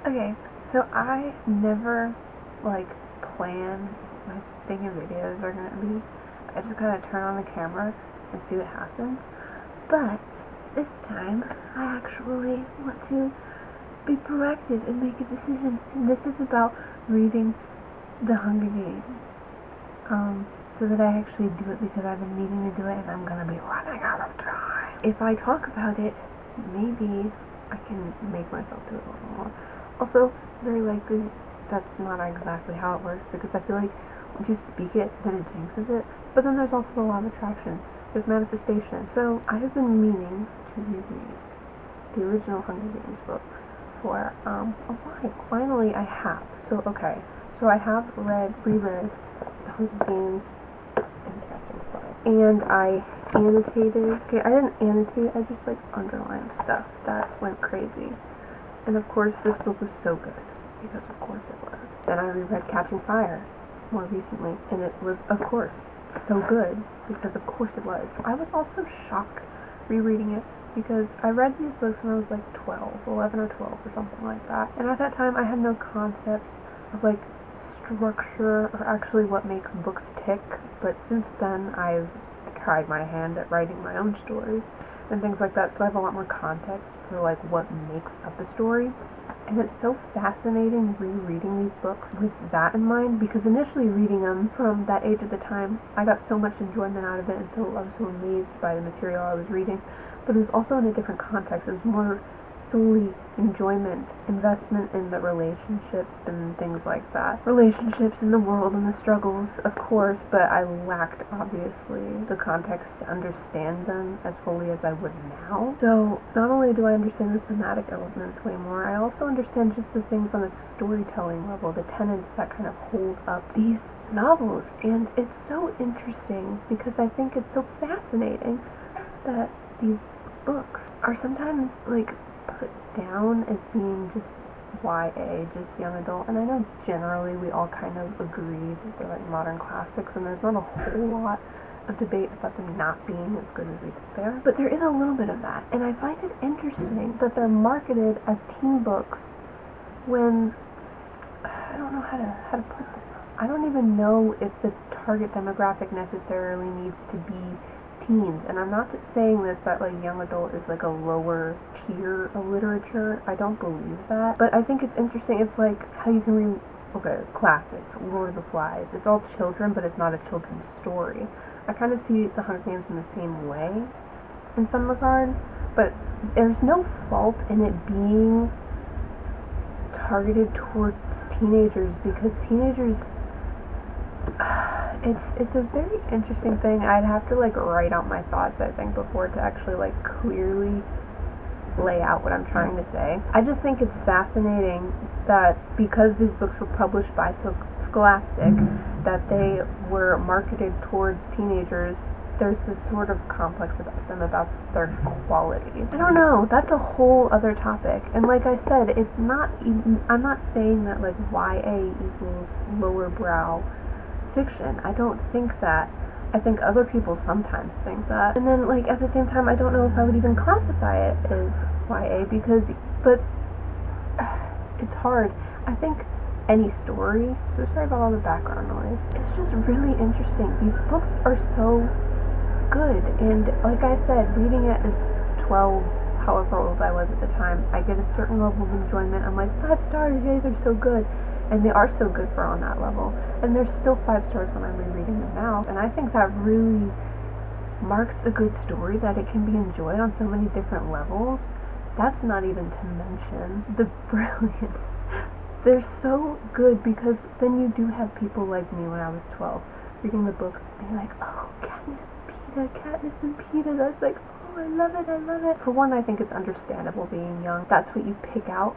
Okay, so I never, like, plan my stinking videos are gonna be. I just kind of turn on the camera and see what happens. But this time, I actually want to be proactive and make a decision. And this is about reading The Hunger Games. So that I actually do it because I've been meaning to do it and I'm gonna be running out of time. If I talk about it, maybe I can make myself do it a little more. Also, very likely that's not exactly how it works, because I feel like once you speak it, then it jinxes it. But then there's also the law of attraction. There's manifestation. So I have been meaning to reread the original Hunger Games books for a while. Finally, I have. So I have reread the Hunger Games and Catching Fire, and I annotated. Okay, I didn't annotate. I just underlined stuff that went crazy. And of course, this book was so good, because of course it was. Then I reread Catching Fire more recently, and it was, of course, so good, because of course it was. I was also shocked rereading it, because I read these books when I was 11 or 12 or something like that. And at that time, I had no concept of structure or actually what makes books tick. But since then, I've tried my hand at writing my own stories and things like that, so I have a lot more context for what makes up a story. And it's so fascinating rereading these books with that in mind, because initially reading them from that age at the time, I got so much enjoyment out of it, and so I was so amazed by the material I was reading. But it was also in a different context. It was more solely enjoyment, investment in the relationships and things like that. Relationships in the world and the struggles, of course, but I lacked, obviously, the context to understand them as fully as I would now. So not only do I understand the thematic elements way more, I also understand just the things on a storytelling level, the tenets that kind of hold up these novels. And it's so interesting, because I think it's so fascinating that these books are sometimes put down as being just YA, just young adult, and I know generally we all kind of agree that they're modern classics, and there's not a whole lot of debate about them not being as good as we think they are, but there is a little bit of that, and I find it interesting that they're marketed as teen books when, I don't know how to put this. I don't even know if the target demographic necessarily needs to be teens, and I'm not saying this that young adult is a lower tier of literature. I don't believe that, but I think it's interesting. It's how you can read classics, Lord of the Flies. It's all children, but it's not a children's story. I kind of see The Hunger Games in the same way in some regard, but there's no fault in it being targeted towards teenagers, because teenagers, it's a very interesting thing. I'd have to write out my thoughts, I think, before to actually clearly lay out what I'm trying to say. I just think it's fascinating that because these books were published by Scholastic, that they were marketed towards teenagers, there's this sort of complex about them, about their quality. I don't know, that's a whole other topic. And like I said, it's not even, I'm not saying that YA equals lower brow fiction. I don't think that. I think other people sometimes think that. And then at the same time, I don't know if I would even classify it as YA, but it's hard. I think any story, so sorry about all the background noise, it's just really interesting. These books are so good, and like I said, reading it as 12, however old I was at the time, I get a certain level of enjoyment. I'm 5 stars, yay, they're so good. And they are so good for on that level. And they're still 5 stars when I'm rereading them now. And I think that really marks a good story, that it can be enjoyed on so many different levels. That's not even to mention the brilliance. They're so good, because then you do have people like me when I was 12 reading the books and being oh, Katniss and Peeta, that's oh, I love it. For one, I think it's understandable being young. That's what you pick out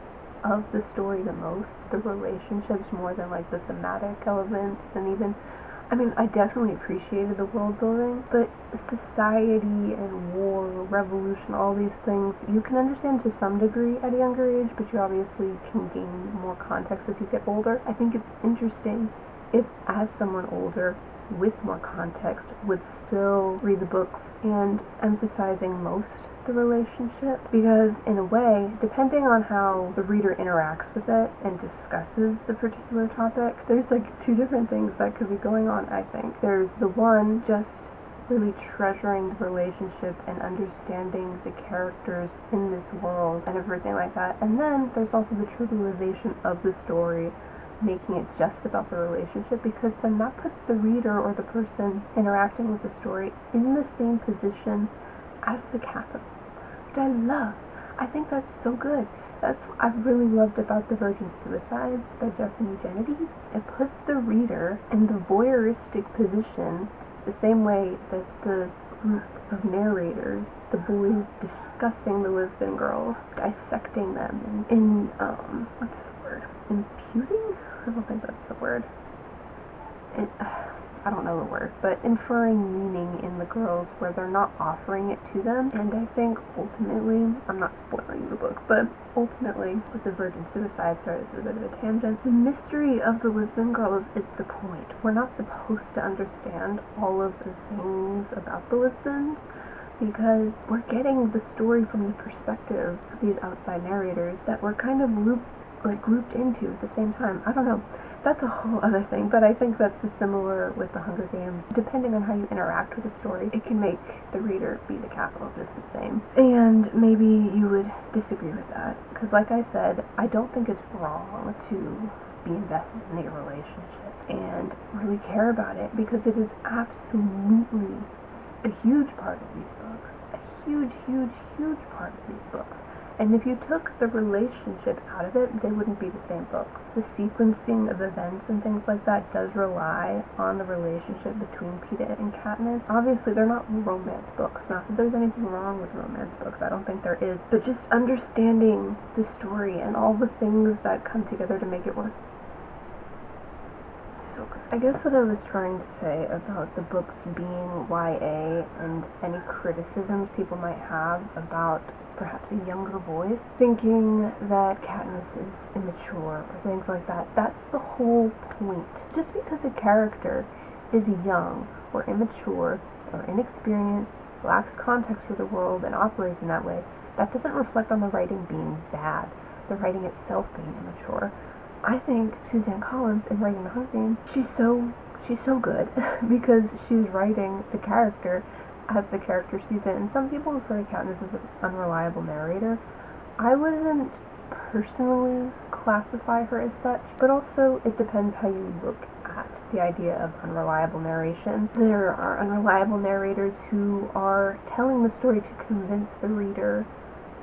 of the story the most, the relationships, more than the thematic elements. And even, I definitely appreciated the world building, but society and war, revolution, all these things, you can understand to some degree at a younger age, but you obviously can gain more context as you get older. I think it's interesting if, as someone older with more context, would still read the books and emphasizing most the relationship, because in a way, depending on how the reader interacts with it and discusses the particular topic, there's like two different things that could be going on, I think. There's the one, just really treasuring the relationship and understanding the characters in this world and everything like that. And then there's also the trivialization of the story, making it just about the relationship, because then that puts the reader or the person interacting with the story in the same position as the capital, which I love. I think that's so good. That's what I've really loved about The Virgin Suicides by Jeffrey Eugenides. It puts the reader in the voyeuristic position the same way that the group of narrators, the boys discussing the lesbian girls, dissecting them, in what's the word? Imputing? I don't think that's the word. I don't know the word, but inferring meaning in the girls where they're not offering it to them. And I think ultimately, I'm not spoiling the book, but ultimately, with The Virgin Suicide, sorry, this is a bit of a tangent, the mystery of the lesbian girls is the point. We're not supposed to understand all of the things about the lesbians, because we're getting the story from the perspective of these outside narrators that we're kind of grouped into at the same time. I don't know. That's a whole other thing, but I think that's similar with The Hunger Games. Depending on how you interact with the story, it can make the reader be the capital just the same. And maybe you would disagree with that, because like I said, I don't think it's wrong to be invested in a relationship and really care about it, because it is absolutely a huge part of these books. A huge, huge, huge part of these books. And if you took the relationship out of it, they wouldn't be the same books. The sequencing of events and things like that does rely on the relationship between Peeta and Katniss. Obviously, they're not romance books. Not that there's anything wrong with romance books. I don't think there is. But just understanding the story and all the things that come together to make it work. So good. I guess what I was trying to say about the books being YA and any criticisms people might have about perhaps a younger voice, thinking that Katniss is immature or things like that. That's the whole point. Just because a character is young or immature or inexperienced, lacks context for the world, and operates in that way, that doesn't reflect on the writing being bad, the writing itself being immature. I think Suzanne Collins, in writing The Hunger Games, she's so good because she's writing the character as the character sees it. And some people refer to Katniss as an unreliable narrator. I wouldn't personally classify her as such, but also it depends how you look at the idea of unreliable narration. There are unreliable narrators who are telling the story to convince the reader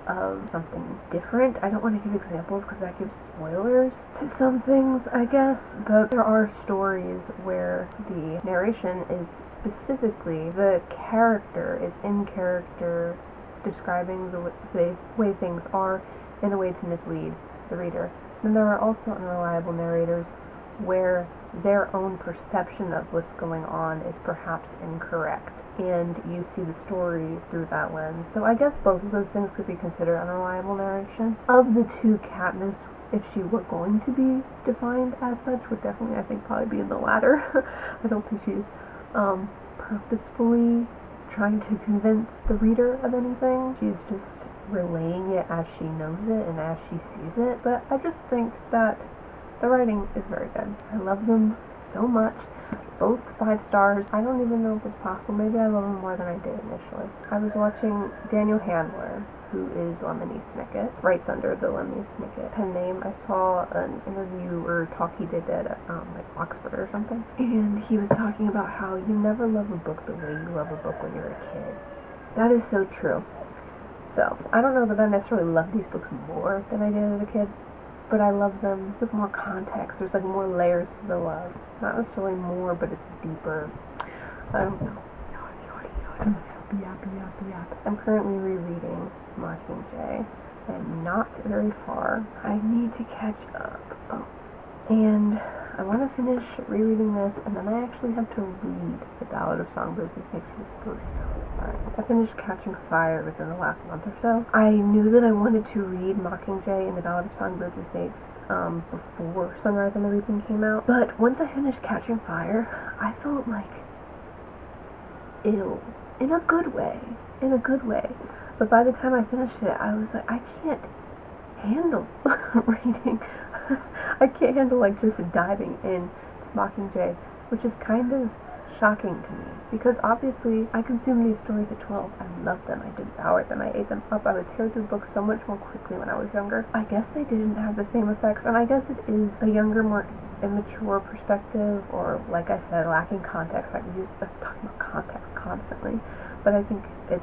of something different. I don't want to give examples because that gives spoilers to some things, I guess, but there are stories where the narration is specifically the character is in character describing the way things are in a way to mislead the reader. Then there are also unreliable narrators where their own perception of what's going on is perhaps incorrect, and you see the story through that lens. So I guess both of those things could be considered unreliable narration. Of the two, Katniss, if she were going to be defined as such, would definitely, I think, probably be in the latter. I don't think she's purposefully trying to convince the reader of anything. She's just relaying it as she knows it and as she sees it. But I just think that the writing is very good. I love them so much. Both 5 stars. I don't even know if it's possible. Maybe I love them more than I did initially. I was watching Daniel Handler, who is Lemony Snicket, writes under the Lemony Snicket pen name. I saw an interview or talk he did at like Oxford or something, and he was talking about how you never love a book the way you love a book when you're a kid. That is so true. So, I don't know that I necessarily love these books more than I did as a kid, but I love them with more context. There's like more layers to the love. Not necessarily more, but it's deeper. I don't know. I'm currently rereading Mockingjay. I'm not very far. I need to catch up. And I want to finish rereading this, and then I actually have to read The Ballad of Songbirds and Snakes for the first time. I finished Catching Fire within the last month or so. I knew that I wanted to read Mockingjay and The Ballad of Songbirds and Snakes before Sunrise on the Reaping came out, but once I finished Catching Fire, I felt like ill. In a good way. But by the time I finished it, I was like, I can't handle reading. I can't handle like just diving in to Mockingjay, which is kind of shocking to me, because obviously I consumed these stories at 12. I loved them, I devoured them, I ate them up, I would tear through books so much more quickly when I was younger. I guess they didn't have the same effects, and I guess it is a younger, more immature perspective, or like I said, lacking context. I'm talking about context constantly, but I think it's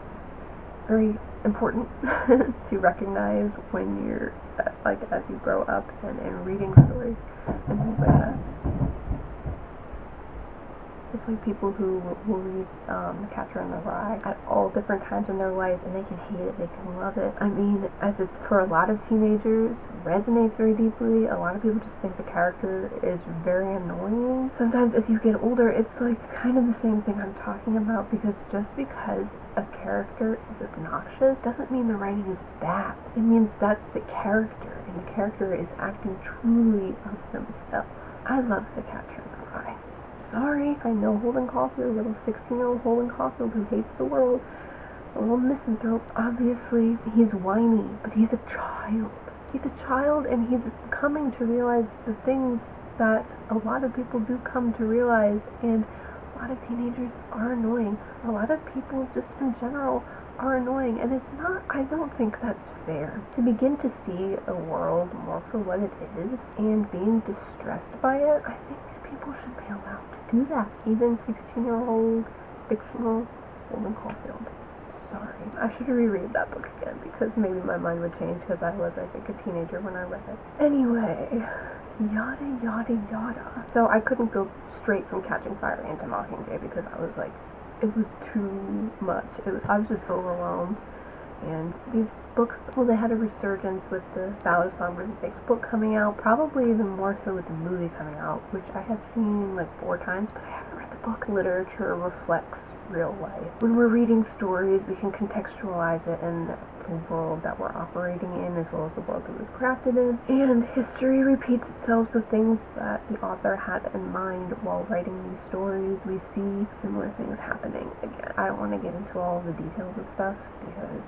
very important to recognize when you're like as you grow up and reading stories and things like that. It's like people who will read Catcher in the Rye at all different times in their life, and they can hate it, they can love it. I mean, as it's for a lot of teenagers, resonates very deeply. A lot of people just think the character is very annoying. Sometimes as you get older, it's like kind of the same thing I'm talking about, because just because a character is obnoxious doesn't mean the writing is bad. It means that's the character, and the character is acting truly of themselves. I love the Catcher in the Rye. Sorry, I know Holden Caulfield, a little 16-year-old Holden Caulfield who hates the world, a little misanthrope. Obviously, he's whiny, but he's a child. He's a child, and he's coming to realize the things that a lot of people do come to realize, and a lot of teenagers are annoying. A lot of people just in general are annoying, and it's not, I don't think that's fair. To begin to see a world more for what it is, and being distressed by it, I think people should be allowed to do that. Even 16-year-old fictional Holden Caulfield. Sorry. I should reread that book again, because maybe my mind would change, because I was, I think, a teenager when I read it. Anyway, yada yada yada. So I couldn't go straight from Catching Fire into Mockingjay, because I was like, it was too much. I was just overwhelmed. And these books, well, they had a resurgence with the Ballad of Songbirds and Snakes book coming out, probably even more so with the movie coming out, which I have seen like 4 times, but I haven't read the book. Literature reflects real life. When we're reading stories, we can contextualize it in the world that we're operating in, as well as the world it was crafted in. And history repeats itself, so things that the author had in mind while writing these stories, we see similar things happening again. I don't want to get into all the details of stuff, because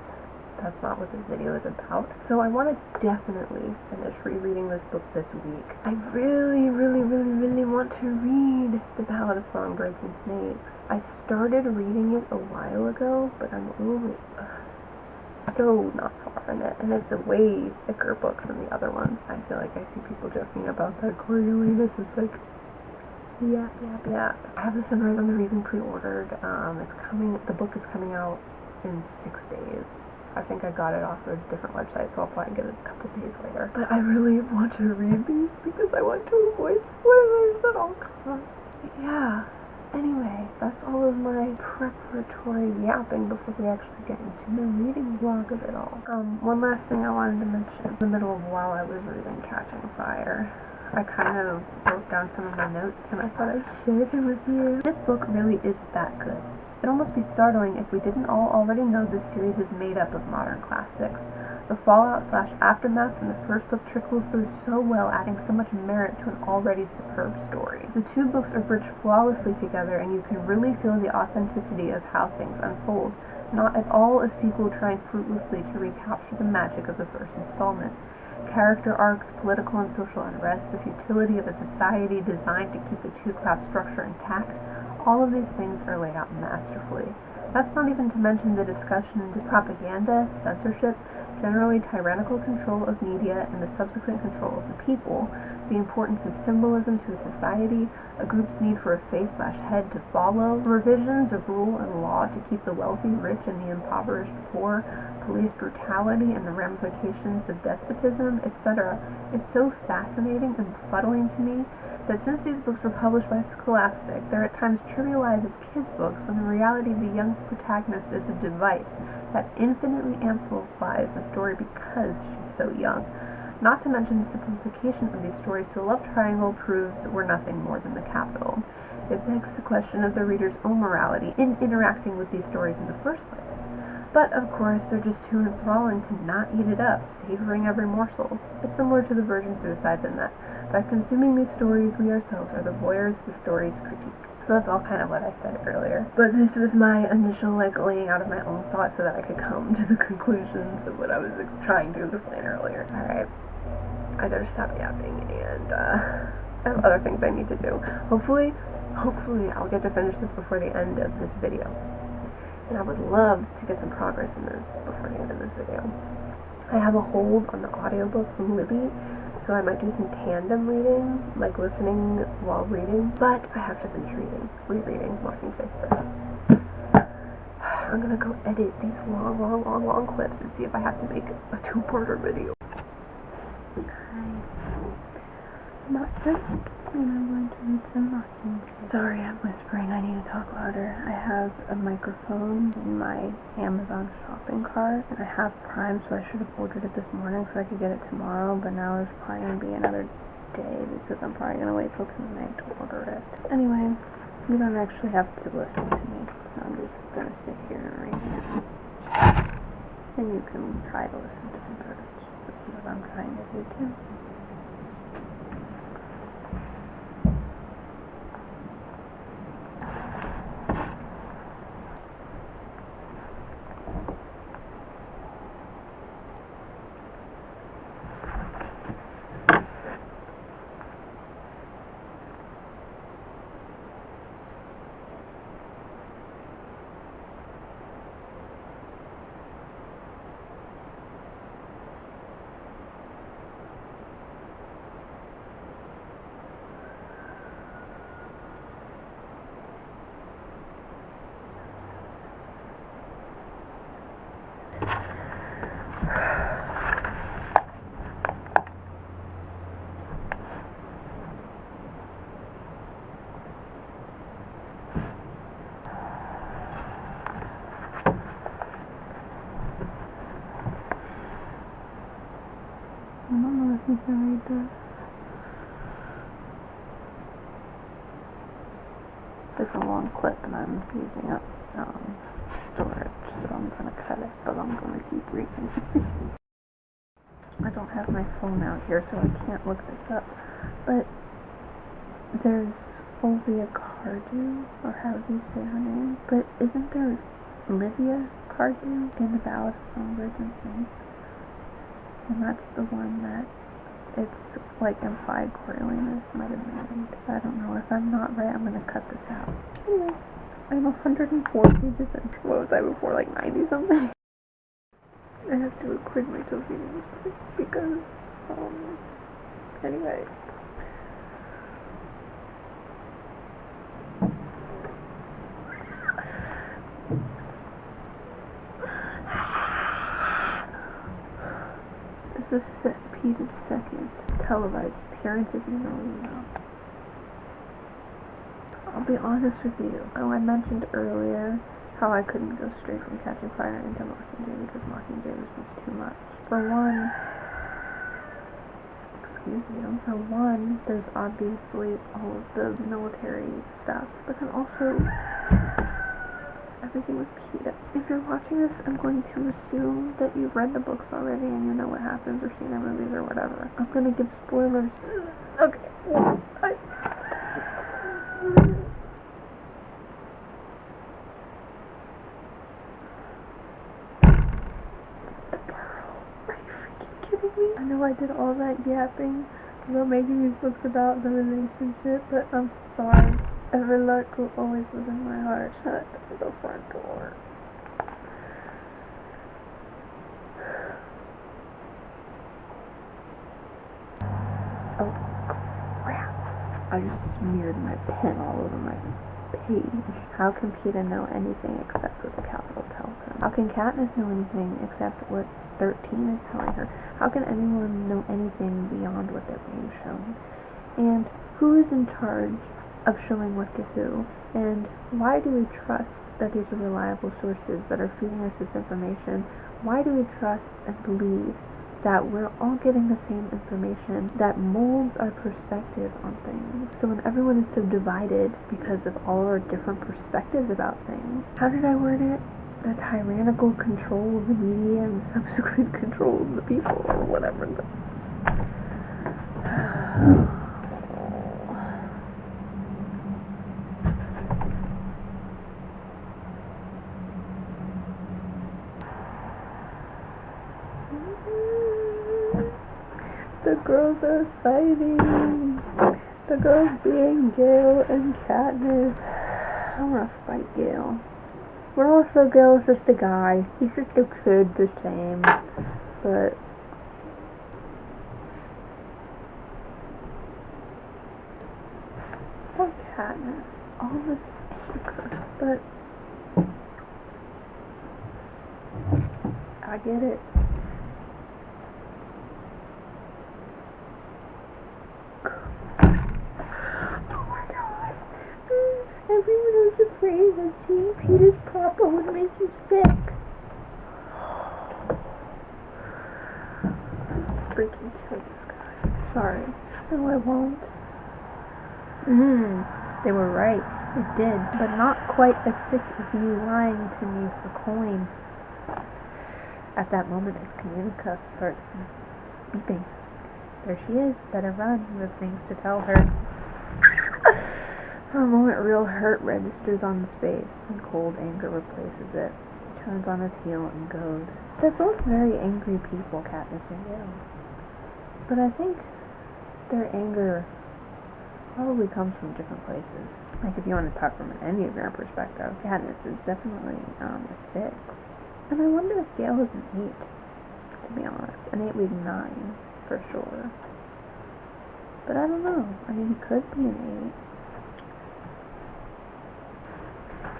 that's not what this video is about. So I want to definitely finish rereading this book this week. I really want to read The Ballad of Songbirds and Snakes. I started reading it a while ago, but I'm only so not far in it, and it's a way thicker book than the other ones. I feel like I see people joking about that Coriolanus is like, yeah. I have the Sunrise on the Reason pre-ordered. It's coming. The book is coming out in 6 days. I think I got it off a different website, so I'll probably get it a couple days later. But I really want to read these because I want to avoid spoilers at all costs. Yeah. Anyway, that's all of my preparatory yapping before we actually get into the reading vlog of it all. One last thing I wanted to mention. In the middle of while I was reading Catching Fire, I kind of wrote down some of my notes, and I thought I'd share them with you. This book really is that good. It'd almost be startling if we didn't all already know this series is made up of modern classics. The fallout/aftermath from the first book trickles through so well, adding so much merit to an already superb story. The 2 books are bridged flawlessly together, and you can really feel the authenticity of how things unfold, not at all a sequel trying fruitlessly to recapture the magic of the first installment. Character arcs, political and social unrest, the futility of a society designed to keep the 2-class structure intact, all of these things are laid out masterfully. That's not even to mention the discussion into propaganda, censorship, generally tyrannical control of media, and the subsequent control of the people, the importance of symbolism to a society, a group's need for a face/head to follow, revisions of rule and law to keep the wealthy rich and the impoverished poor, police brutality and the ramifications of despotism, etc. It's so fascinating and befuddling to me that since these books were published by Scholastic, they're at times trivialized as kids' books, when the reality of the young protagonist is a device that infinitely amplifies the story because she's so young. Not to mention the simplification of these stories to a love triangle proves that we're nothing more than the capital. It begs the question of the reader's own morality in interacting with these stories in the first place. But, of course, they're just too enthralling to not eat it up, savoring every morsel. It's similar to the virgin suicides in that, by consuming these stories, we ourselves are the voyeurs the stories critique. So that's all kind of what I said earlier. But this was my initial like laying out of my own thoughts so that I could come to the conclusions of what I was trying to explain earlier. Alright, I better stop yapping, and I have other things I need to do. Hopefully I'll get to finish this before the end of this video. And I would love to get some progress in this before the end of this video. I have a hold on the audiobook from Libby, so I might do some tandem reading, like listening while reading, but I have to finish rereading Mockingjay first. I'm gonna go edit these long clips and see if I have to make a two-parter video. Hi. Not just when I'm going to read some Mockingjay. Sorry, I'm whispering. I need to talk louder. I have a microphone in my Amazon shopping cart, and I have Prime, so I should have ordered it this morning so I could get it tomorrow, but now it's probably going to be another day because I'm probably going to wait till tonight to order it. Anyway, you don't actually have to listen to me. I'm just going to sit here and read it. And you can try to listen to the birds. That's what I'm trying to do too. I don't know if you can read this. It's a long clip and I'm using up storage, so I'm going to cut it, but I'm going to keep reading. I don't have my phone out here, so I can't look this up, but there's Olivia Cardew, or how do you say her name? But isn't there Olivia Cardew in the Ballad of Songbirds and Snakes? And that's the one that it's like implied Coriolanus might have married. I don't know. If I'm not right, I'm gonna cut this out. Anyway, I'm 104 pages in. What was I before? Like 90 something? I have to acquit myself reading this because, anyway. This is Peter's second televised appearance, if you know, you know. I'll be honest with you. Oh, I mentioned earlier how I couldn't go straight from Catching Fire into Mockingjay because Mockingjay was just too much. For one, there's obviously all of the military stuff, but then also everything with Peeta. If you're watching this, I'm going to assume that you've read the books already and you know what happens or seen the movies or whatever. I'm gonna give spoilers. Okay, well, I know I did all that yapping about making these books about the relationship, but I'm sorry. Everlark will always live in my heart. Shut the front door. Oh, crap. I just smeared my pen all over my page. How can Peeta know anything except what the Capitol tells him? How can Katniss know anything except what 13 is telling her? How can anyone know anything beyond what they're being shown? And who is in charge of showing what to who? And why do we trust that these are reliable sources that are feeding us this information? Why do we trust and believe that we're all getting the same information that molds our perspective on things? So when everyone is so divided because of all our different perspectives about things, how did I word it? The tyrannical control of the media and subsequent control of the people, or whatever. The girls are fighting. The girls being Gale and Katniss. I wanna fight Gale. But also Gale's just a guy. He's just a kid the same. But poor Katniss. All this anger. But I get it. Oh my god. Everyone was afraid that seeing Peter's papa would make you sick. Freaking kill this guy. Sorry. No, I won't. They were right. It did. But not quite as sick as you lying to me for coin. At that moment, his communicuff starts beeping. There she is. Better run. You have things to tell her. For a moment, real hurt registers on his face, and cold anger replaces it. He turns on his heel and goes. They're both very angry people, Katniss and Gale. But I think their anger probably comes from different places. Like, if you want to talk from an Enneagram perspective, Katniss is definitely a 6. And I wonder if Gale is an 8, to be honest. An 8 would be 9, for sure. But I don't know. I mean, he could be an 8.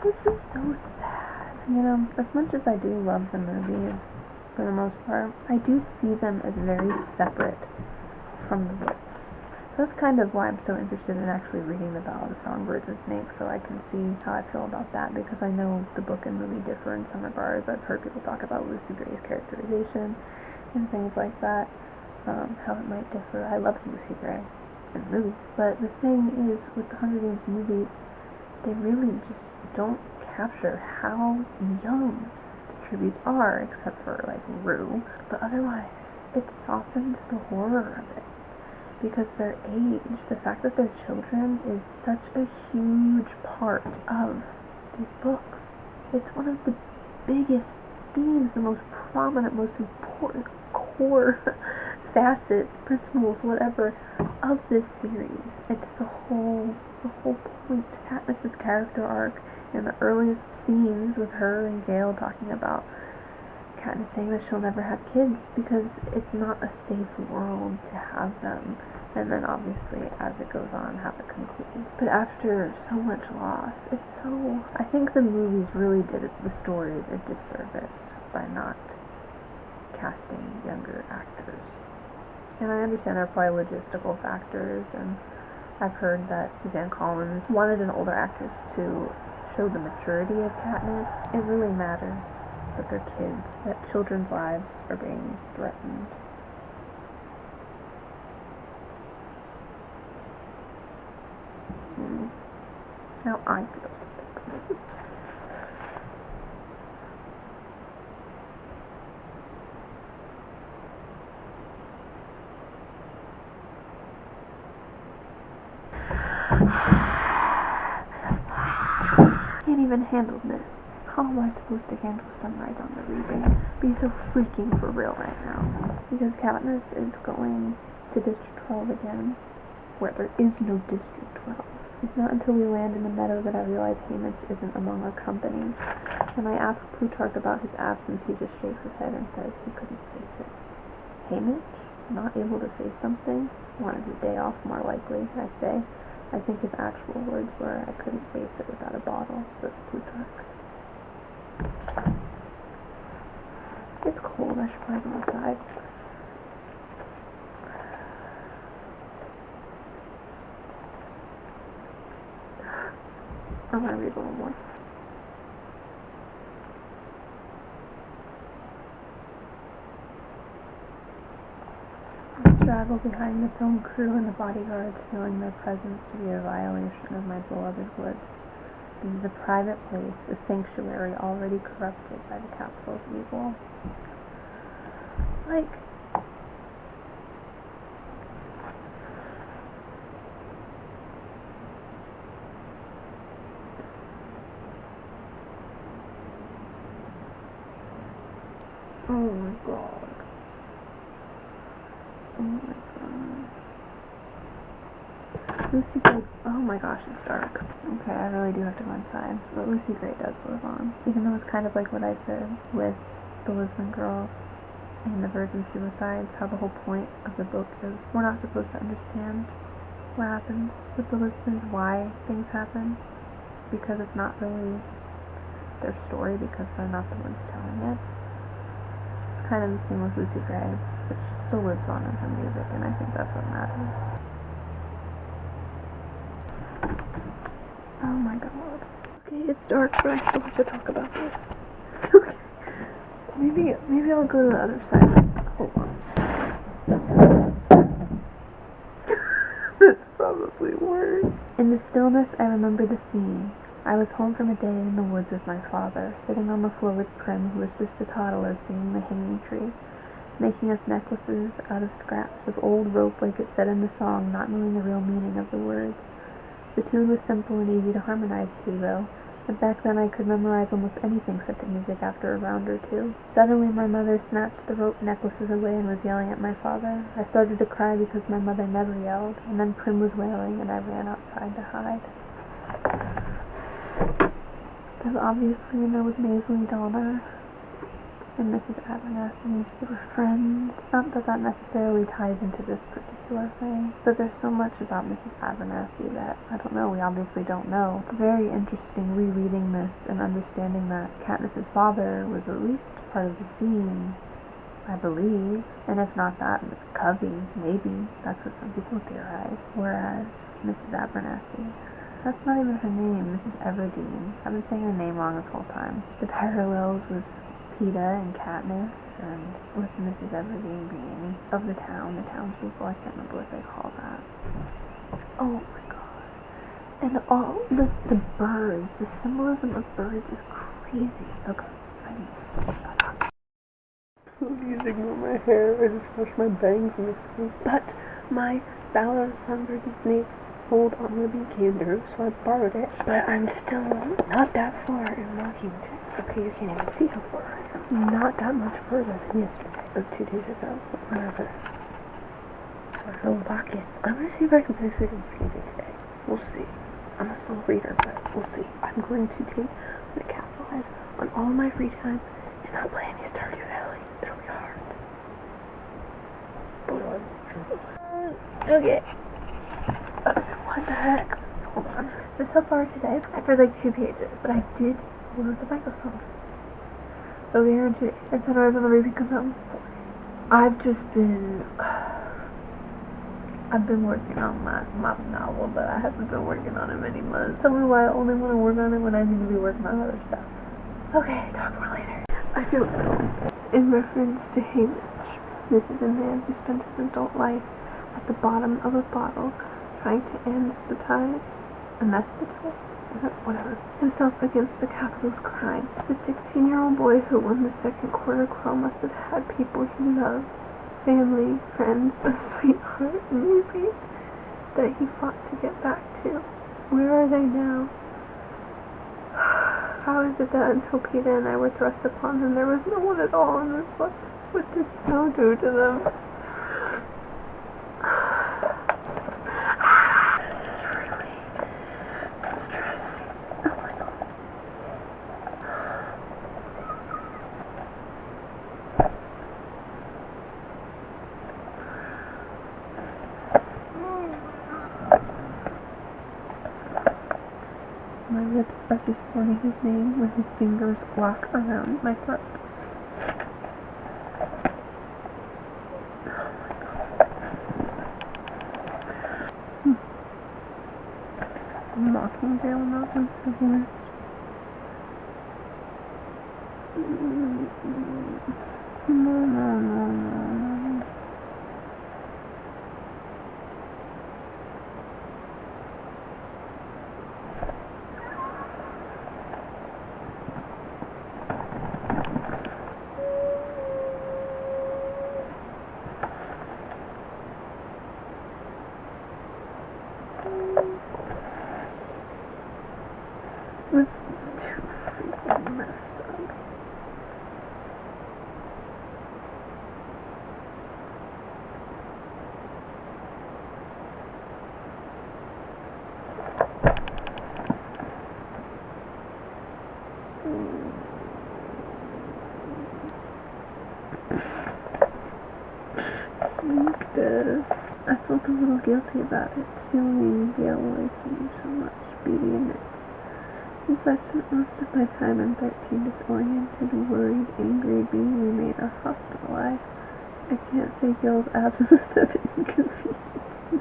This is so sad. You know, as much as I do love the movies, for the most part, I do see them as very separate from the books. So that's kind of why I'm so interested in actually reading the Ballad of Songbirds and Snakes, so I can see how I feel about that, because I know the book and movie differ in some regards. I've heard people talk about Lucy Gray's characterization and things like that, how it might differ. I love Lucy Gray in the movie, but the thing is, with the Hunger Games movies, they really just don't capture how young the tributes are, except for, like, Rue. But otherwise, it softens the horror of it. Because their age, the fact that they're children, is such a huge part of these books. It's one of the biggest themes, the most prominent, most important core facets, principles, whatever, of this series. It's the whole point. Katniss's character arc in the earliest scenes with her and Gale talking about Katniss saying that she'll never have kids because it's not a safe world to have them. And then obviously, as it goes on, have it conclude. But after so much loss, I think the movies really did the stories a disservice by not casting younger actors. And I understand there are probably logistical factors, and I've heard that Suzanne Collins wanted an older actress to show the maturity of Katniss. It really matters that they're kids, that children's lives are being threatened. Now I feel sick. Can't even handle this. How am I supposed to handle Sunrise on the reading? Be so freaking for real right now. Because Katniss is going to District 12 again, where there is no District 12. It's not until we land in the meadow that I realize Haymitch isn't among our company. When I ask Plutarch about his absence, he just shakes his head and says he couldn't face it. Haymitch? Not able to face something? Wanted his day off, more likely, I say. I think his actual words were, I couldn't face it without a bottle, says Plutarch. It's cold, I should probably go inside. I'm gonna read a little more. I straddle behind the film crew and the bodyguards, feeling their presence to be a violation of my beloved woods. This is a private place, a sanctuary already corrupted by the capital's evil. Like, oh my god. Oh my god. Lucy Gray. Oh my gosh, it's dark. Okay, I really do have to go inside. But Lucy Gray does live on. Even though it's kind of like what I said with the Lisbon Girls and the Virgin Suicides, how the whole point of the book is we're not supposed to understand what happens with the Lisbons, why things happen, because it's not really their story, because they're not the ones telling it. It's kind of the same with Lucy Gray, but she still lives on in her music, and I think that's what matters. Oh my god. Okay, it's dark, but I still have to talk about this. Okay. Maybe I'll go to the other side. Hold on. That's probably worse. In the stillness, I remember the scene. I was home from a day in the woods with my father, sitting on the floor with Prim, who was just a toddler, singing the hanging tree, making us necklaces out of scraps of old rope like it said in the song, not knowing the real meaning of the words. The tune was simple and easy to harmonize to, though, and back then I could memorize almost anything set to music after a round or two. Suddenly my mother snatched the rope necklaces away and was yelling at my father. I started to cry because my mother never yelled, and then Prim was wailing, and I ran outside to hide. Because obviously there was Maisley Donna and Mrs. Abernathy. They were friends. Not that that necessarily ties into this particular thing, but there's so much about Mrs. Abernathy that, I don't know, we obviously don't know. It's very interesting rereading this and understanding that Katniss's father was at least part of the scene, I believe, and if not that, Covey, maybe. That's what some people theorize. Whereas Mrs. Abernathy, that's not even her name, Mrs. Everdeen. I've been saying her name wrong this whole time. The parallels with Peeta and Katniss, and with Mrs. Everdeen being of the townspeople, I can't remember what they call that. Oh my god. And all the birds, the symbolism of birds is crazy. Okay, I need to shut up. Please ignore my hair, I just brushed my bangs in the sink. But my Valor Thunder Disney old Armorby Gander, so I borrowed it, but I'm still not that far in Mockingjay. Okay, you can't even see how far I am. Not that much further than yesterday, or 2 days ago, or whatever. So I will lock in. I'm gonna see if I can finish reading today. We'll see. I'm a slow reader, but we'll see. I'm going to capitalize on all my free time and not play any Stardew Valley. It'll be hard. Okay. What the heck? Hold on. So far today, I've read like 2 pages, but I did load the microphone. It'll be here in 2 days. And sometimes when the review comes out, I've been working on my novel, but I haven't been working on it many months. Tell me why I only want to work on it when I need to be working on other stuff. Okay, talk more later. I feel ill. In reference to Hamish, this is a man who spent his adult life at the bottom of a bottle, trying to anesthetize, whatever, himself against the capital's crimes. The 16-year-old boy who won the second quarter crawl must have had people he loved, family, friends, a sweetheart, maybe, that he fought to get back to. Where are they now? How is it that until Peeta and I were thrust upon them, there was no one at all in this book? What did snow do to them? My lips are just forming his name when his fingers lock around my throat. Mockingjay will not lose the voice. No. This is too freaking messed up. this. I felt a little guilty about it, stealing Gale away from you so much, beauty and it. Since I spent most of my time in 13 disoriented, worried, angry, being remade, or hospitalized, I can't say Gale's absence of inconvenience me.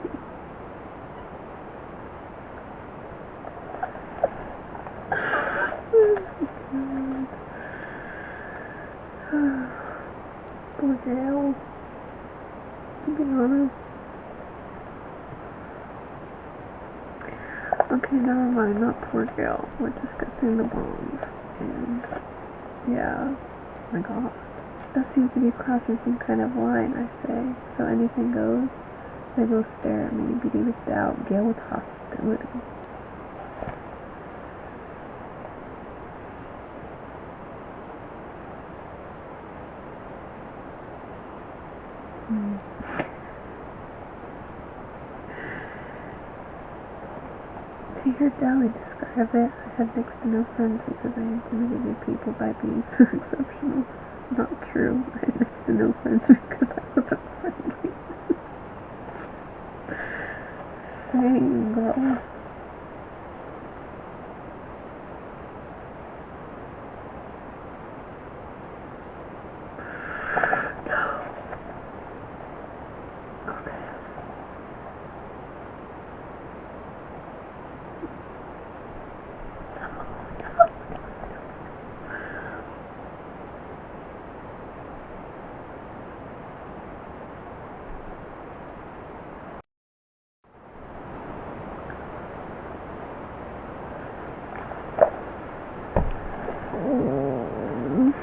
Poor Gale. To be honest. Okay, never mind, not poor Gale. We're discussing the bombs. And, yeah, my god. That seems to be crossing some kind of line, I say. So anything goes. They both stare at me, beating with doubt, Gale with hostility. To hear Dally describe it, I had next to no friends because I intimidated people by being so exceptional. Not true. I had next to no friends because I wasn't friendly. Same, girl.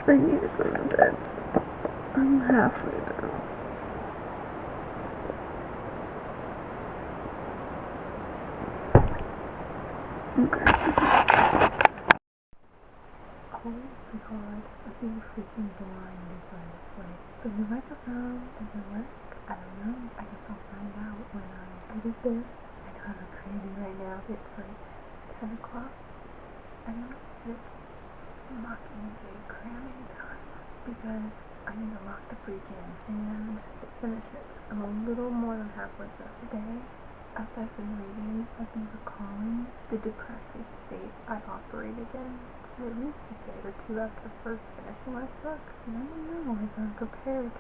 I need to go to bed. I'm halfway down. Okay. Oh my god, I'm being freaking blinded by this place. So the microphone doesn't work. I don't know. I guess I'll find out when I edit this. I know I'm crazy right now. It's like 10 o'clock. I know it's mockingjay cramming time because I need to lock the freak in and finish it. I'm a little more than halfway through the day. As I've been reading, I've been recalling the depressive state I operated in at least a day or two after first finishing my book. And I don't know if I'm prepared.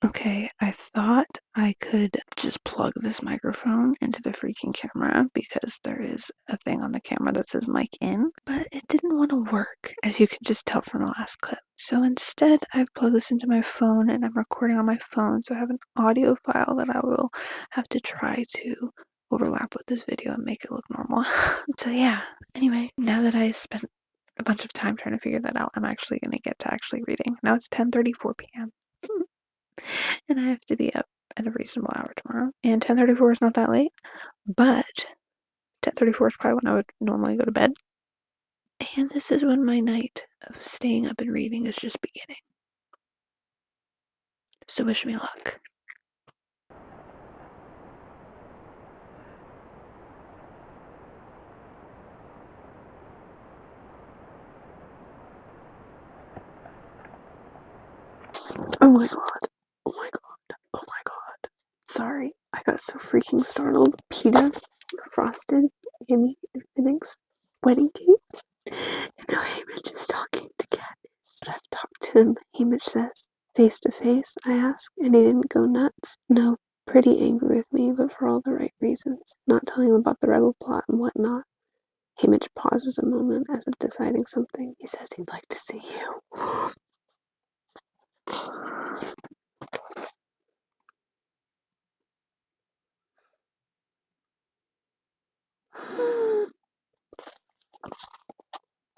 Okay, I thought I could just plug this microphone into the freaking camera because there is a thing on the camera that says mic in, but it didn't want to work, as you could just tell from the last clip. So instead, I've plugged this into my phone and I'm recording on my phone, so I have an audio file that I will have to try to overlap with this video and make it look normal. So yeah, anyway, now that I spent a bunch of time trying to figure that out, I'm actually going to get to actually reading. Now it's 10:34 p.m. and I have to be up at a reasonable hour tomorrow. And 10:34 is not that late, but 10:34 is probably when I would normally go to bed. And this is when my night of staying up and reading is just beginning. So wish me luck. Oh my god. Oh my god. Oh my god. Sorry, I got so freaking startled. Peta, Frosted, Amy, and Phoenix wedding cake. And now Hamish is talking to Katniss. But I've talked to him, Hamish says. Face to face, I ask, and he didn't go nuts. No, pretty angry with me, but for all the right reasons. Not telling him about the rebel plot and whatnot. Hamish pauses a moment as if deciding something. He says he'd like to see you.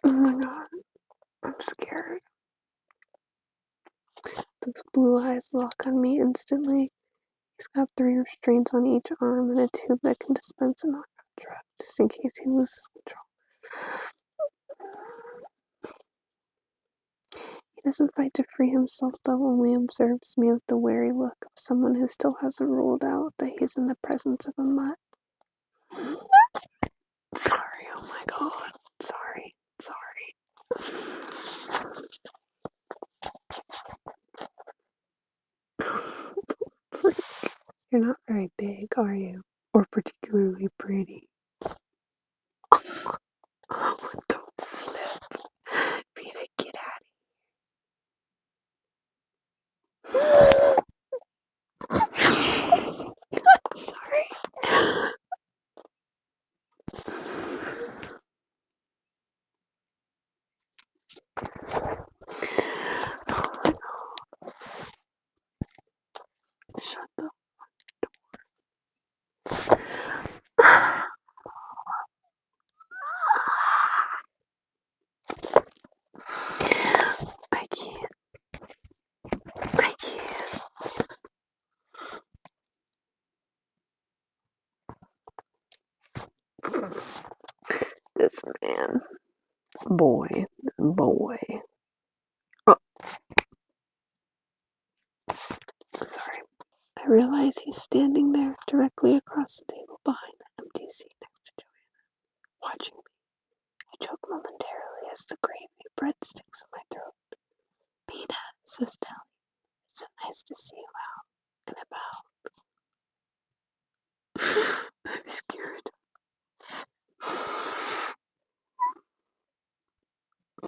Oh my god, I'm scared. Those blue eyes lock on me instantly. He's got 3 restraints on each arm and a tube that can dispense a knockout drug, just in case he loses control. He doesn't fight to free himself, though, only observes me with the wary look of someone who still hasn't ruled out that he's in the presence of a mutt. Sorry, oh my god. Sorry. You're not very big, are you? Or particularly pretty. What the flip? Peter, get out of here. I'm sorry. Shut the I can't. I can't. This man. Boy. Oh, sorry. I realize he's standing there directly across the table behind the empty seat next to Joanna, watching me. I choke momentarily as the gravy bread sticks in my throat. Peanut, says Tally. It's so nice to see you out and about. I'm scared.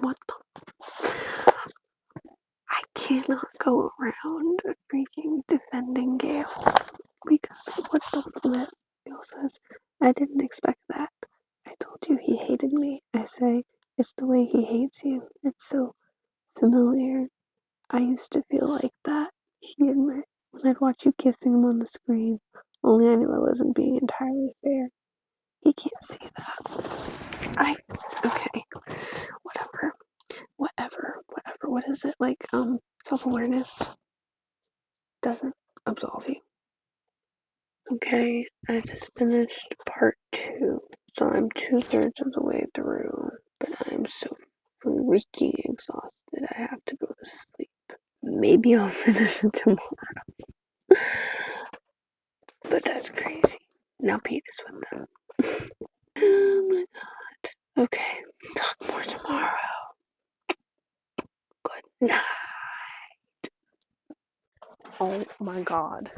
What the? I cannot go around freaking defending Gale. Because what the flip? Gale says, I didn't expect that. I told you he hated me. I say, it's the way he hates you. It's so familiar. I used to feel like that, he admits, when I'd watch you kissing him on the screen. Only I knew I wasn't being entirely fair. He can't see that. Okay. Whatever. What is it? Like, self-awareness doesn't absolve you. Okay, I just finished part 2, so I'm 2/3 of the way through, but I'm so freaking exhausted I have to go to sleep. Maybe I'll finish it tomorrow. But that's crazy. Now Pete is with them. Oh my god. Okay, talk more tomorrow. Good night. Oh my god.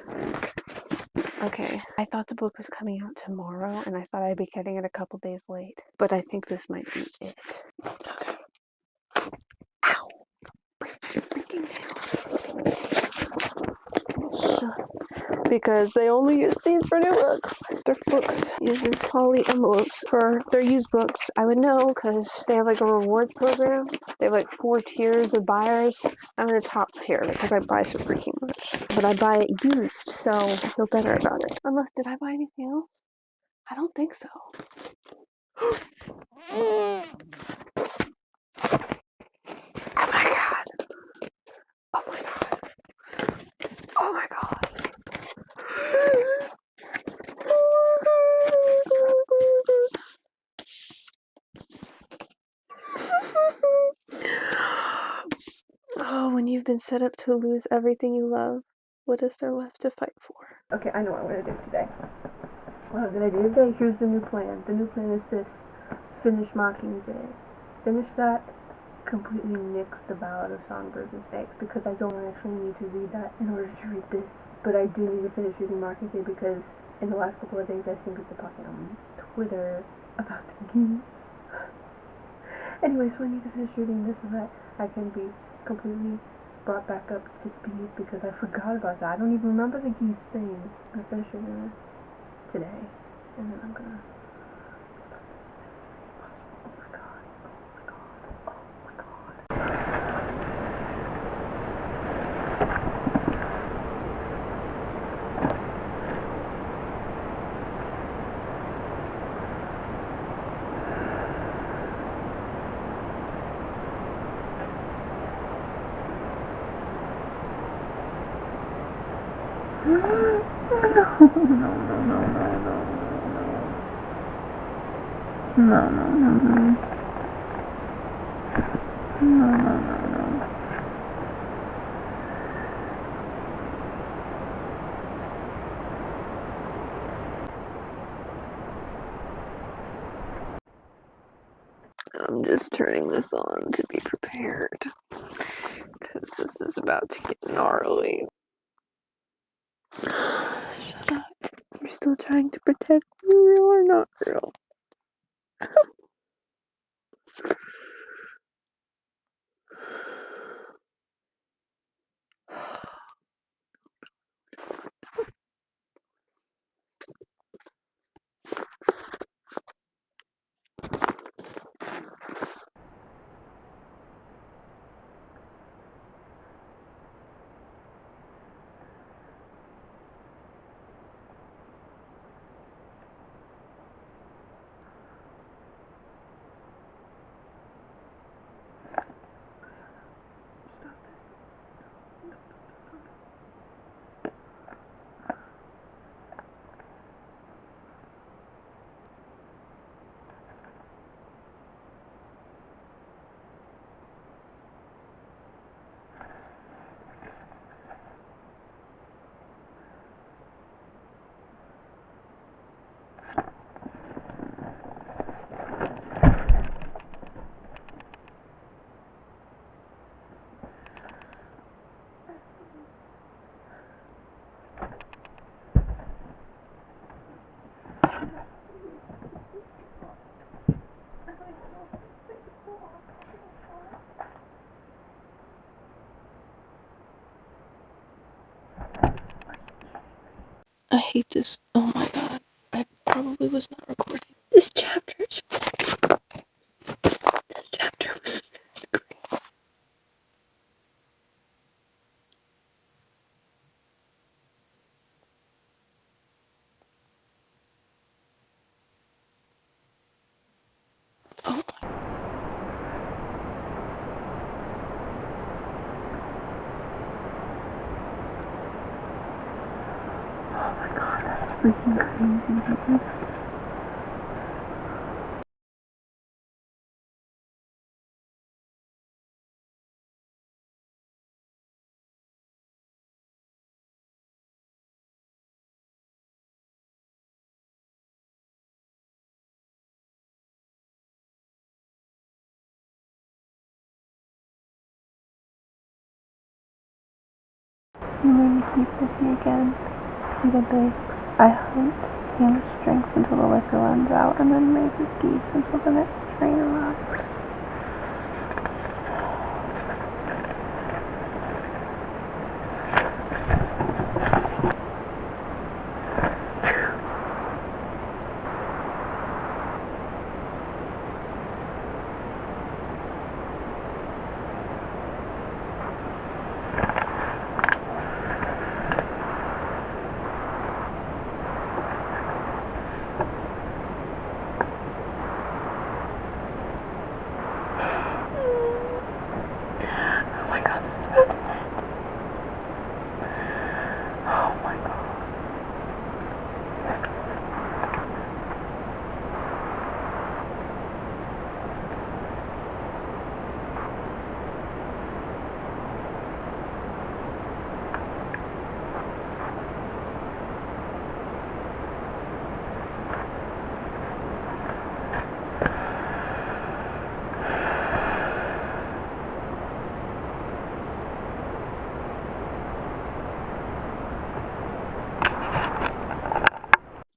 Okay, I thought the book was coming out tomorrow, and I thought I'd be getting it a couple days late. But I think this might be it. Okay. Ow! Freaking hell. Because they only use these for new books. Thrift Books uses poly envelopes for their used books. I would know because they have like a rewards program. They have like 4 tiers of buyers. I'm in the top tier because I buy so freaking much. But I buy it used, so I feel better about it. Unless, did I buy anything else? I don't think so. Oh my god. Oh my god. Oh my god. Oh, when you've been set up to lose everything you love, what is there left to fight for? Okay, I know what I'm gonna do today. What I'm gonna do today, here's the new plan. The new plan is this. Finish Mockingjay. Finish that, completely nix the Ballad of Songbirds and Snakes because I don't actually need to read that in order to read this. But I do need to finish reading Mockingjay because in the last couple of days I've seen people talking on Twitter about the geese. Anyway, so I need to finish reading this so that I can be completely brought back up to speed because I forgot about that. I don't even remember the geese thing. I'm gonna finish reading this today, and then I'm gonna. Oh my god! Oh my god! No. I'm just turning this on to be prepared because this is about to get gnarly. Shut still trying to protect real or not real. I hate this. Oh my god. I probably was not recording. This chapter was oh my god, that's freaking crazy. You made me keep busy again. Peter bakes. I hunt Hamish drinks until the liquor runs out, and then raises geese until the next train arrives. Oh my god, this is about to end. Oh my god.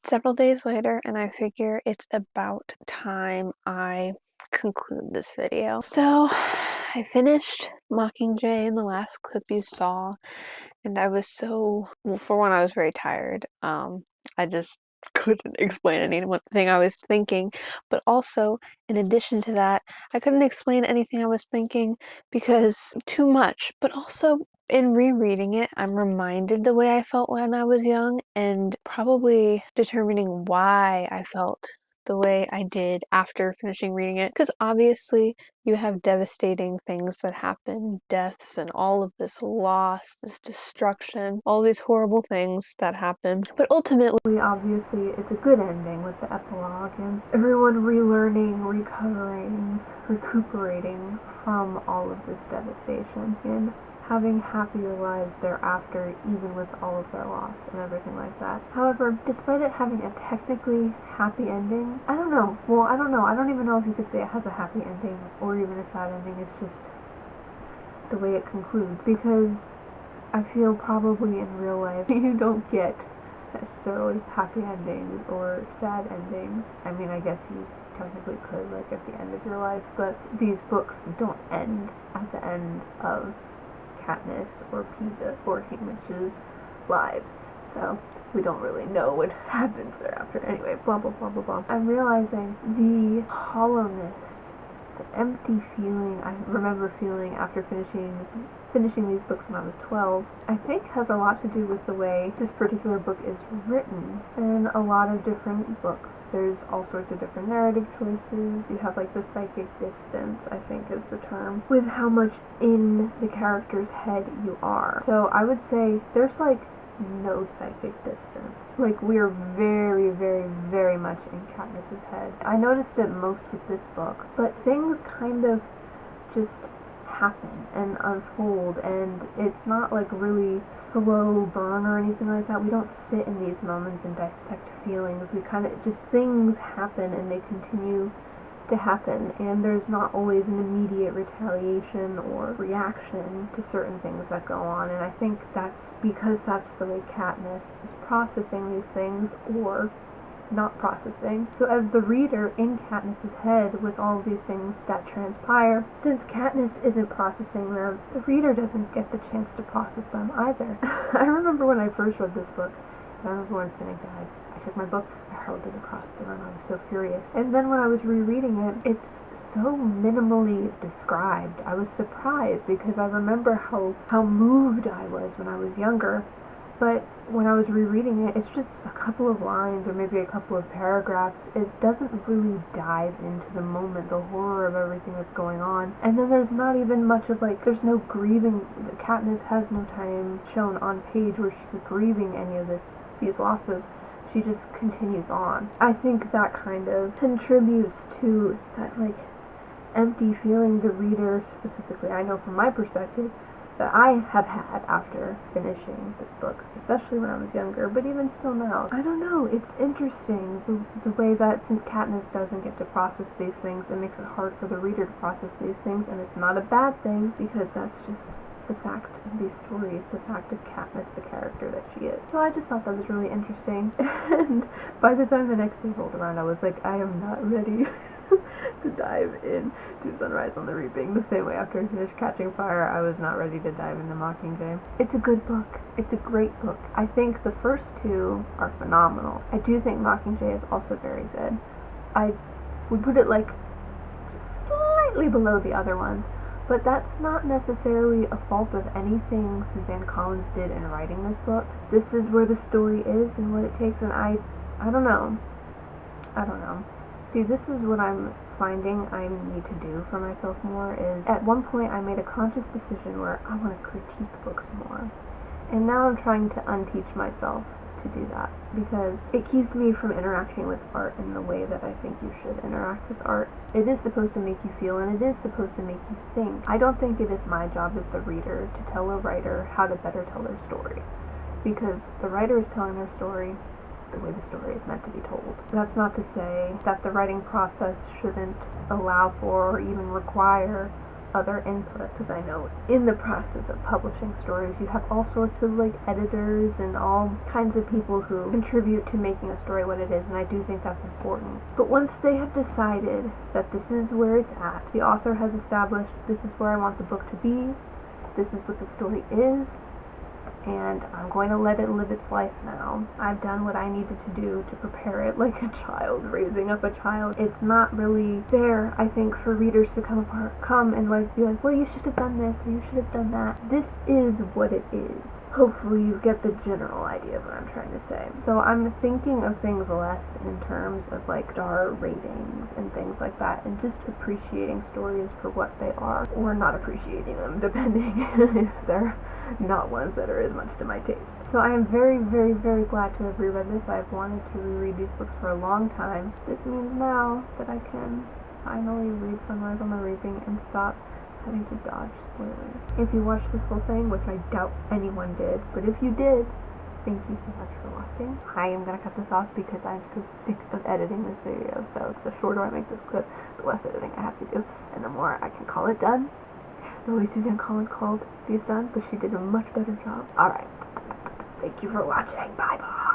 Several days later, and I figure it's about time I conclude this video. So I finished Mockingjay in the last clip you saw, and I was so, well, for one, I was very tired. I just couldn't explain anything I was thinking, but also, in addition to that, I couldn't explain anything I was thinking because too much, but also in rereading it, I'm reminded the way I felt when I was young and probably determining why I felt the way I did after finishing reading it, because obviously you have devastating things that happen, deaths and all of this loss, this destruction, all these horrible things that happen. But ultimately, Obviously, it's a good ending with the epilogue and everyone relearning, recovering, recuperating from all of this devastation and having happier lives thereafter, even with all of their loss and everything like that. However, despite it having a technically happy ending, I don't know. Well, I don't know. I don't even know if you could say it has a happy ending or even a sad ending. It's just the way it concludes. Because I feel probably in real life you don't get necessarily happy endings or sad endings. I mean, I guess you technically could, like, at the end of your life, but these books don't end at the end of Katniss or Peeta or Haymitch's lives. So we don't really know what happens thereafter. Anyway, blah blah blah blah blah. I'm realizing the hollowness, the empty feeling I remember feeling after finishing these books when I was 12, I think has a lot to do with the way this particular book is written. In a lot of different books, there's all sorts of different narrative choices. You have like the psychic distance, I think is the term, with how much in the character's head you are. So I would say there's like no psychic distance. Like, we're very, very, very much in Katniss's head. I noticed it most with this book, but things kind of just happen and unfold, and it's not like really slow burn or anything like that. We don't sit in these moments and dissect feelings. We kind of just, things happen and they continue to happen, and there's not always an immediate retaliation or reaction to certain things that go on, and I think that's because that's the way Katniss is processing these things or not processing. So as the reader in Katniss's head with all of these things that transpire, since Katniss isn't processing them, the reader doesn't get the chance to process them either. I remember when I first read this book, I remember when Finnick died, I took my book, I hurled it across the room, I was so furious. And then when I was rereading it, it's so minimally described. I was surprised because I remember how moved I was when I was younger. But when I was rereading it, it's just a couple of lines or maybe a couple of paragraphs. It doesn't really dive into the moment, the horror of everything that's going on. And then there's not even much of like, there's no grieving. Katniss has no time shown on page where she's grieving any of these losses. She just continues on. I think that kind of contributes to that like empty feeling the reader specifically, I know from my perspective, that I have had after finishing this book, especially when I was younger, but even still now. I don't know, it's interesting the way that since Katniss doesn't get to process these things, it makes it hard for the reader to process these things, and it's not a bad thing, because that's just the fact of these stories, the fact of Katniss, the character that she is. So I just thought that was really interesting, and by the time the next day rolled around, I was like, I am not ready to dive in to Sunrise on the Reaping. The same way after I finished Catching Fire, I was not ready to dive into Mockingjay. It's a good book. It's a great book. I think the first two are phenomenal. I do think Mockingjay is also very good. I would put it like slightly below the other ones, but that's not necessarily a fault of anything Suzanne Collins did in writing this book. This is where the story is and what it takes, and I don't know. See, this is what I'm finding I need to do for myself more is, at one point I made a conscious decision where I want to critique books more. And now I'm trying to unteach myself to do that, because it keeps me from interacting with art in the way that I think you should interact with art. It is supposed to make you feel, and it is supposed to make you think. I don't think it is my job as the reader to tell a writer how to better tell their story, because the writer is telling their story the way the story is meant to be told. That's not to say that the writing process shouldn't allow for or even require other input, because I know in the process of publishing stories you have all sorts of like editors and all kinds of people who contribute to making a story what it is, and I do think that's important. But once they have decided that this is where it's at, the author has established this is where I want the book to be, this is what the story is, and I'm going to let it live its life now. I've done what I needed to do to prepare it like a child, raising up a child. It's not really fair, I think, for readers to come and like be like, well, you should have done this, or you should have done that. This is what it is. Hopefully you get the general idea of what I'm trying to say. So I'm thinking of things less in terms of like star ratings and things like that, and just appreciating stories for what they are, or not appreciating them, depending if they're not ones that are as much to my taste. So I am very, very, very glad to have reread this. I've wanted to reread these books for a long time. This means now that I can finally read Sunrise on the Reaping and stop having to dodge spoilers. If you watched this whole thing, which I doubt anyone did, but if you did, thank you so much for watching. I am going to cut this off because I'm so sick of editing this video, so the shorter I make this clip, the less editing I have to do, and the more I can call it done. The way Suzanne Collins called these done, but she did a much better job. Alright. Thank you for watching. Bye-bye.